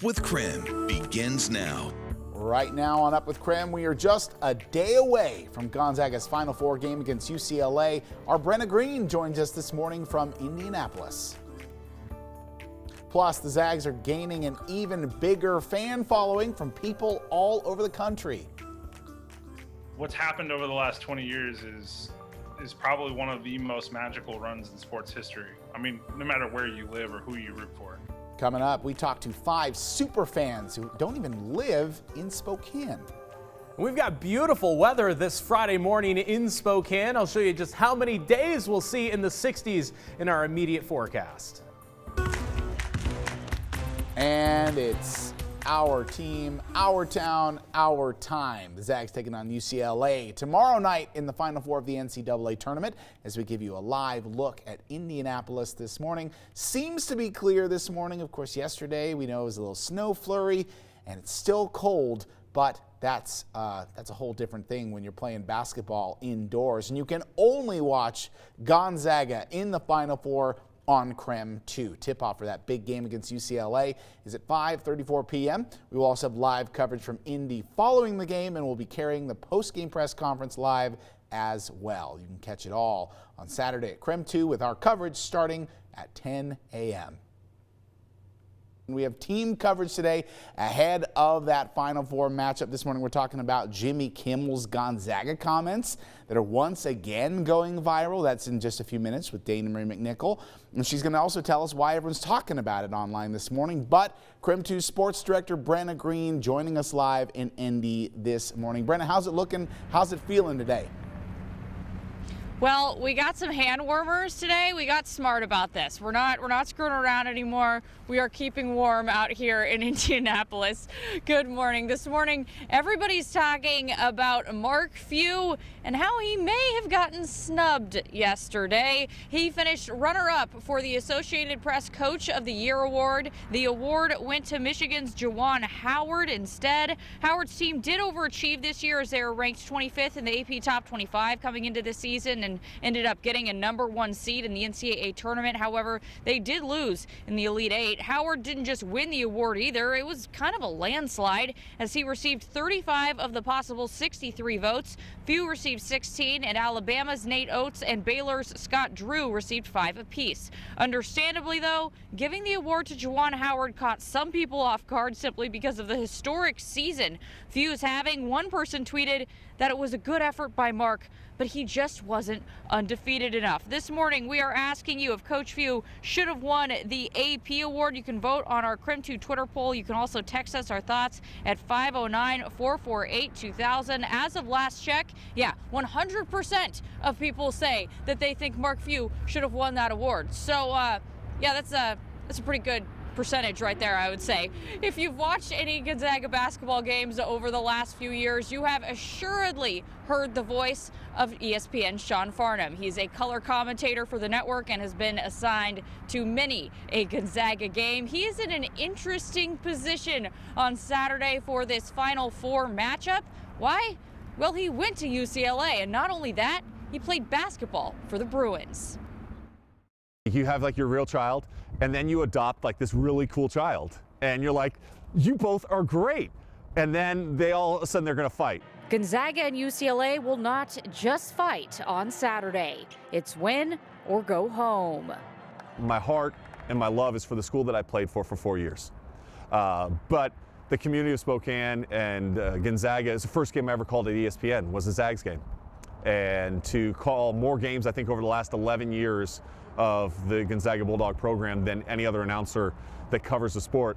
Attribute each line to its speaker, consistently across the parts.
Speaker 1: with KREM begins now.
Speaker 2: Right now on Up with KREM, we are just a day away from Gonzaga's Final Four game against UCLA. Our Brenna Green joins us this morning from Indianapolis. Plus, the Zags are gaining an even bigger fan following from people all over the country.
Speaker 3: What's happened over the last 20 years is probably one of the most magical runs in sports history. I mean, no matter where you live or who you root for.
Speaker 2: Coming up, we talk to 5 super fans who don't even live in Spokane.
Speaker 4: We've got beautiful weather this Friday morning in Spokane. I'll show you just how many days we'll see in the 60s in our immediate forecast.
Speaker 2: And it's our team, our town, our time. The Zags taking on UCLA tomorrow night in the Final Four of the NCAA tournament as we give you a live look at Indianapolis this morning. Seems to be clear this morning. Of course, yesterday we know it was a little snow flurry and it's still cold, but that's a whole different thing when you're playing basketball indoors. And you can only watch Gonzaga in the Final Four on KREM 2. Tip-off for that big game against UCLA is at 5:34 p.m. We will also have live coverage from Indy following the game, and we'll be carrying the post-game press conference live as well. You can catch it all on Saturday at KREM 2 with our coverage starting at 10 a.m. We have team coverage today ahead of that Final Four matchup. This morning we're talking about Jimmy Kimmel's Gonzaga comments that are once again going viral. That's in just a few minutes with Dana Marie McNichol. And she's going to also tell us why everyone's talking about it online this morning. But KREM 2 Sports Director Brenna Green joining us live in Indy this morning. Brenna, how's it looking? How's it feeling today?
Speaker 5: Well, we got some hand warmers today. We got smart about this. We're not screwing around anymore. We are keeping warm out here in Indianapolis. Good morning. This morning, everybody's talking about Mark Few and how he may have gotten snubbed yesterday. He finished runner-up for the Associated Press Coach of the Year award. The award went to Michigan's Juwan Howard instead. Howard's team did overachieve this year as they were ranked 25th in the AP Top 25 coming into the season and ended up getting a #1 seed in the NCAA tournament. However, they did lose in the Elite Eight. Howard didn't just win the award either. It was kind of a landslide as he received 35 of the possible 63 votes. Few received 16, and Alabama's Nate Oates and Baylor's Scott Drew received 5 apiece. Understandably, though, giving the award to Juwan Howard caught some people off guard simply because of the historic season Few's having. One person tweeted that it was a good effort by Mark, but he just wasn't undefeated enough. This morning, we are asking you if Coach Few should have won the AP award. You can vote on our KREM 2 Twitter poll. You can also text us our thoughts at 509-448-2000. As of last check, 100% of people say that they think Mark Few should have won that award. So, that's a pretty good percentage right there, I would say. If you've watched any Gonzaga basketball games over the last few years, you have assuredly heard the voice of ESPN's Sean Farnham. He's a color commentator for the network and has been assigned to many a Gonzaga game. He is in an interesting position on Saturday for this Final Four matchup. Why? Well, he went to UCLA, and not only that, he played basketball for the Bruins.
Speaker 6: You have like your real child, and then you adopt like this really cool child, and you're like, you both are great. And then all of a sudden they're going to fight.
Speaker 5: Gonzaga and UCLA will not just fight on Saturday. It's win or go home.
Speaker 6: My heart and my love is for the school that I played for 4 years. But the community of Spokane and Gonzaga is the first game I ever called at ESPN was a Zags game. And to call more games, I think, over the last 11 years of the Gonzaga Bulldog program than any other announcer that covers the sport,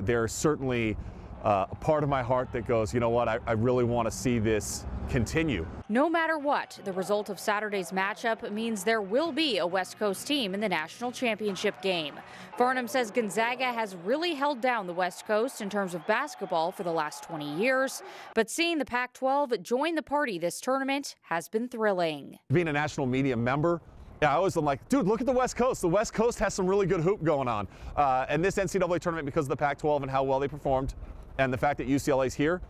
Speaker 6: there's certainly a part of my heart that goes, you know what, I really want to see this continue.
Speaker 5: No matter what, the result of Saturday's matchup means there will be a West Coast team in the national championship game. Farnham says Gonzaga has really held down the West Coast in terms of basketball for the last 20 years, but seeing the Pac-12 join the party this tournament has been thrilling.
Speaker 6: Being a national media member, I always am like, dude, look at the West Coast. The West Coast has some really good hoop going on. And this NCAA tournament, because of the Pac-12 and how well they performed, and the fact that UCLA's here,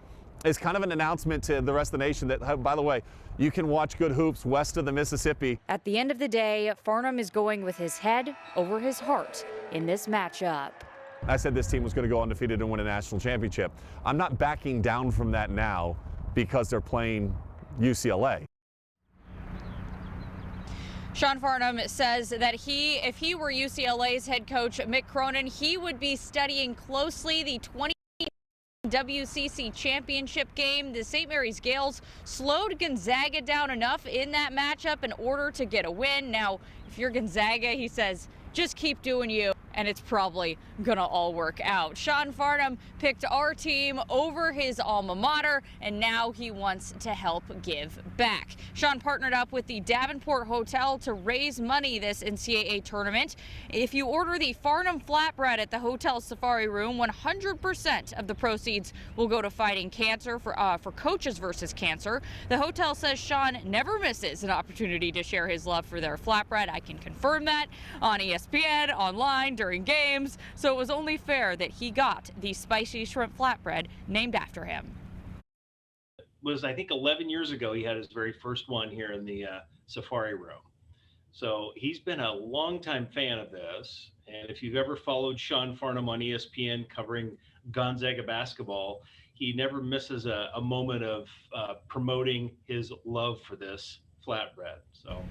Speaker 6: is kind of an announcement to the rest of the nation that, by the way, you can watch good hoops west of the Mississippi.
Speaker 5: At the end of the day, Farnham is going with his head over his heart in this matchup.
Speaker 6: I said this team was going to go undefeated and win a national championship. I'm not backing down from that now because they're playing UCLA.
Speaker 5: Sean Farnham says that if he were UCLA's head coach, Mick Cronin, he would be studying closely the 20 WCC championship game. The St. Mary's Gales slowed Gonzaga down enough in that matchup in order to get a win. Now, if you're Gonzaga, he says, just keep doing you, and it's probably gonna all work out. Sean Farnham picked our team over his alma mater, and now he wants to help give back. Sean partnered up with the Davenport Hotel to raise money this NCAA tournament. If you order the Farnham flatbread at the hotel Safari Room, 100% of the proceeds will go to fighting cancer for Coaches versus Cancer. The hotel says Sean never misses an opportunity to share his love for their flatbread. I can confirm that on ESPN, online, during games, so it was only fair that he got the spicy shrimp flatbread named after him.
Speaker 7: Was I think 11 years ago he had his very first one here in the Safari Room. So he's been a longtime fan of this, and if you've ever followed Sean Farnham on ESPN covering Gonzaga basketball, he never misses a moment of promoting his love for this flatbread. So.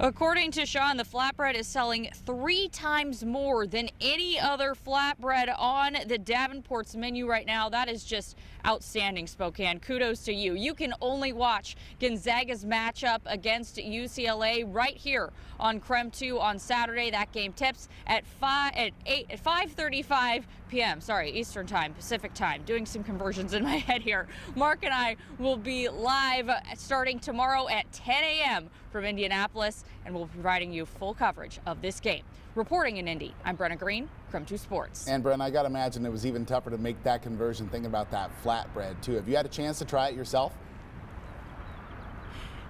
Speaker 5: According to Sean, the flatbread is selling 3 times more than any other flatbread on the Davenport's menu right now. That is just outstanding, Spokane. Kudos to you. You can only watch Gonzaga's matchup against UCLA right here on KREM 2 on Saturday. That game tips at 5:35 p.m. Sorry, Eastern Time, Pacific Time. Doing some conversions in my head here. Mark and I will be live starting tomorrow at 10 a.m. from Indianapolis, and we'll be providing you full coverage of this game. Reporting in Indy, I'm Brenna Green, KREM 2 Sports.
Speaker 2: And Brenna, I got to imagine it was even tougher to make that conversion thinking about that flatbread too. Have you had a chance to try it yourself?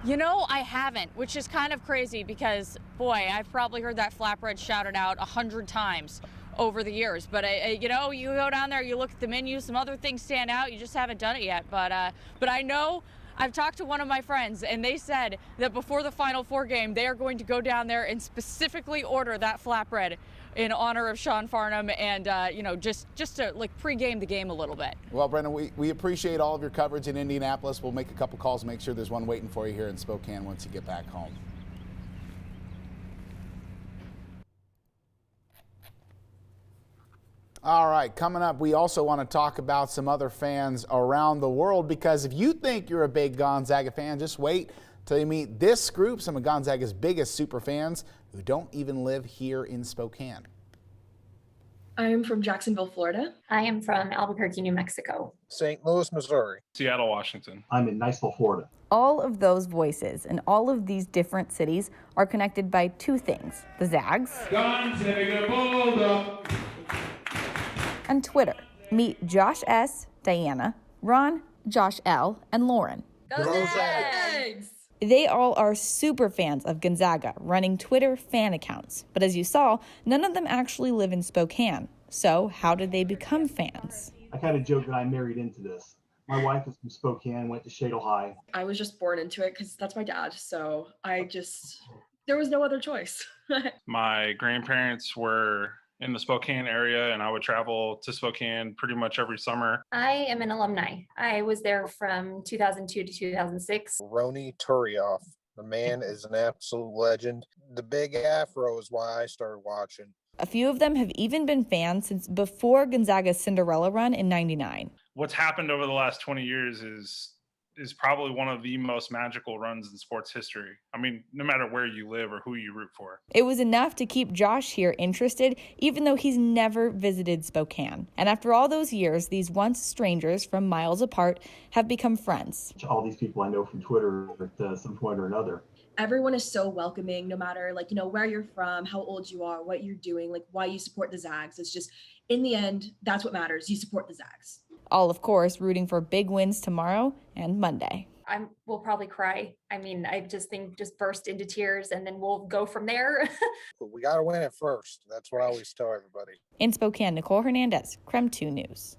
Speaker 5: You know, I haven't, which is kind of crazy because, boy, I've probably heard that flatbread shouted out 100 times over the years. But, you know, you go down there, you look at the menu, some other things stand out. You just haven't done it yet. But I know I've talked to one of my friends, and they said that before the Final Four game, they are going to go down there and specifically order that flatbread in honor of Sean Farnham and, you know, just to like pregame the game a little bit.
Speaker 2: Well, Brendan, we appreciate all of your coverage in Indianapolis. We'll make a couple calls, make sure there's one waiting for you here in Spokane once you get back home. All right, coming up, we also want to talk about some other fans around the world, because if you think you're a big Gonzaga fan, just wait till you meet this group, some of Gonzaga's biggest super fans who don't even live here in Spokane.
Speaker 8: I'm from Jacksonville, Florida.
Speaker 9: I am from Albuquerque, New Mexico.
Speaker 10: St. Louis, Missouri.
Speaker 3: Seattle, Washington.
Speaker 11: I'm in Niceville, Florida.
Speaker 12: All of those voices in all of these different cities are connected by two things: the Zags and Twitter. Meet Josh S., Diana, Ron, Josh L., and Lauren.
Speaker 8: Go Zags!
Speaker 12: They all are super fans of Gonzaga, running Twitter fan accounts. But as you saw, none of them actually live in Spokane. So how did they become fans?
Speaker 11: I kind of joke that I married into this. My wife is from Spokane, went to Shadle High.
Speaker 8: I was just born into it because that's my dad. So there was no other choice.
Speaker 3: My grandparents were in the Spokane area, and I would travel to Spokane pretty much every summer.
Speaker 9: I am an alumni. I was there from 2002 to 2006.
Speaker 10: Roni Turioff. The man is an absolute legend. The big afro is why I started watching.
Speaker 12: A few of them have even been fans since before Gonzaga's Cinderella run in '99.
Speaker 3: What's happened over the last 20 years is probably one of the most magical runs in sports history. I mean, no matter where you live or who you root for.
Speaker 12: It was enough to keep Josh here interested, even though he's never visited Spokane. And after all those years, these once strangers from miles apart have become friends.
Speaker 11: All these people I know from Twitter at some point or another.
Speaker 8: Everyone is so welcoming, no matter where you're from, how old you are, what you're doing, why you support the Zags. It's just, in the end, that's what matters. You support the Zags.
Speaker 12: All, of course, rooting for big wins tomorrow and Monday.
Speaker 9: I will probably cry. I mean, I just burst into tears, and then we'll go from there.
Speaker 10: But we got to win it first. That's what I always tell everybody.
Speaker 12: In Spokane, Nicole Hernandez, KREM 2 News.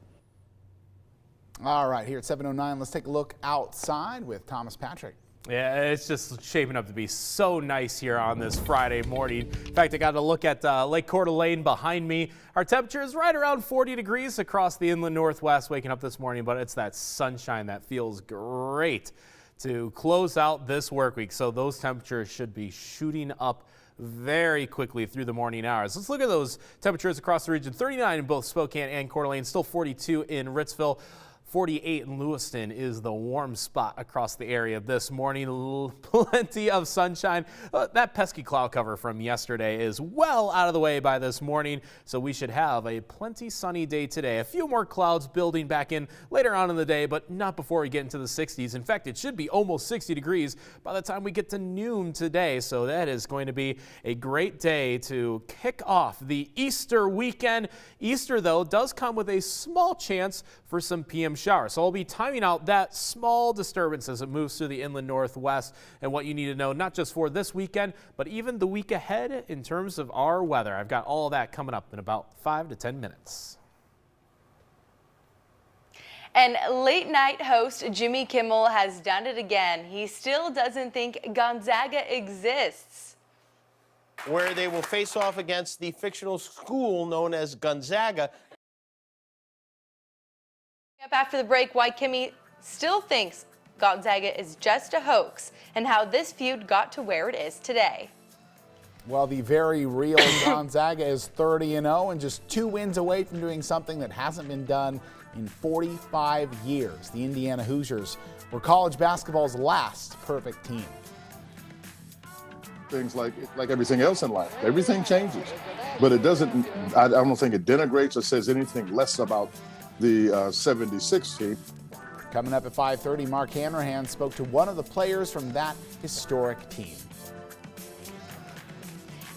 Speaker 2: All right, here at 7:09, let's take a look outside with Thomas Patrick.
Speaker 4: Yeah, it's just shaping up to be so nice here on this Friday morning. In fact, I got to look at Lake Coeur d'Alene behind me. Our temperature is right around 40 degrees across the inland northwest waking up this morning, but it's that sunshine that feels great to close out this work week. So those temperatures should be shooting up very quickly through the morning hours. Let's look at those temperatures across the region. 39 in both Spokane and Coeur d'Alene, still 42 in Ritzville. 48 in Lewiston is the warm spot across the area this morning. Plenty of sunshine. That pesky cloud cover from yesterday is well out of the way by this morning, so we should have a plenty sunny day today. A few more clouds building back in later on in the day, but not before we get into the 60s. In fact, it should be almost 60 degrees by the time we get to noon today, so that is going to be a great day to kick off the Easter weekend. Easter, though, does come with a small chance for some PM showers. So I'll be timing out that small disturbance as it moves through the inland northwest and what you need to know, not just for this weekend, but even the week ahead in terms of our weather. I've got all of that coming up in about 5 to 10 minutes.
Speaker 13: And late night host Jimmy Kimmel has done it again. He still doesn't think Gonzaga exists.
Speaker 14: Where they will face off against the fictional school known as Gonzaga.
Speaker 13: Up after the break, why Kimmy still thinks Gonzaga is just a hoax and how this feud got to where it is today.
Speaker 2: Well, the very real Gonzaga is 30-0 and just 2 wins away from doing something that hasn't been done in 45 years. The Indiana Hoosiers were college basketball's last perfect team.
Speaker 15: Things like everything else in life, everything changes, but it doesn't, I don't think it denigrates or says anything less about the 76 team.
Speaker 2: Coming up at 5:30, Mark Hanrahan spoke to one of the players from that historic team.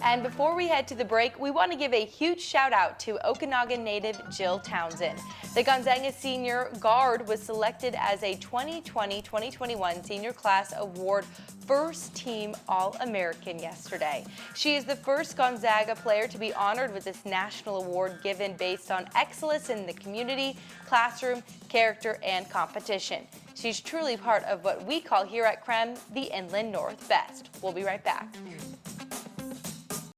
Speaker 13: And before we head to the break, we want to give a huge shout out to Okanagan native Jill Townsend. The Gonzaga senior guard was selected as a 2020-2021 Senior Class Award First Team All-American yesterday. She is the first Gonzaga player to be honored with this national award given based on excellence in the community, classroom, character, and competition. She's truly part of what we call here at KREM the Inland North Best. We'll be right back.